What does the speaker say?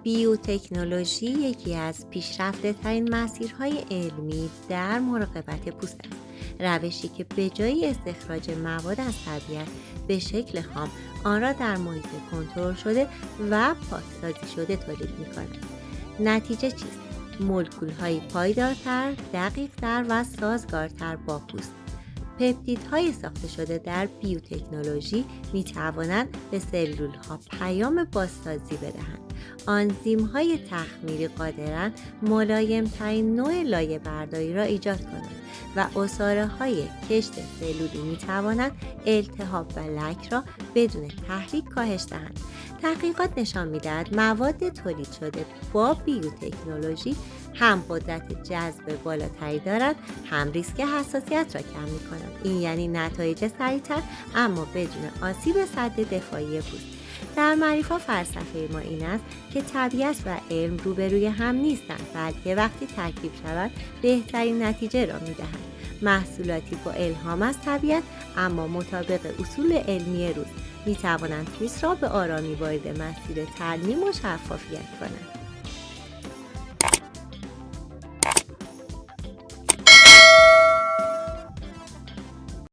بیوتکنولوژی یکی از پیشرفته ترین مسیرهای علمی در مراقبت پوست است. روشی که به جای استخراج مواد از طبیعت به شکل خام، آن را در محیط کنترل شده و پاکسازی شده تولید می‌کند. نتیجه چیست؟ مولکول‌های پایدارتر، دقیق‌تر و سازگارتر با پوست. پپتیدهای ساخته شده در بیوتکنولوژی می توانند به سلول‌ها پیام بازسازی بدهند. آنزیم‌های تخمیری قادرند ملایم‌ترین نوع لایه برداری را ایجاد کنند و عصاره‌های کشت سلولی می توانند التهاب و لک را بدون تحریک کاهش دهند. تحقیقات نشان می‌دهد مواد تولید شده با بیوتکنولوژی هم قدرت جذب بالاتری دارد، هم ریسک حساسیت را کم می‌کنند. این یعنی نتایج سریع‌تر اما بدون آسیب سد دفاعی پوست. در معریفا فلسفه ما این است که طبیعت و علم روبروی هم نیستند، بلکه وقتی ترکیب شود بهترین نتیجه را می‌دهند. محصولاتی با الهام از طبیعت اما مطابق اصول علمی روز می توانند پوست را به آرامی وارد مسیر ترمیم و شفافیت کنند.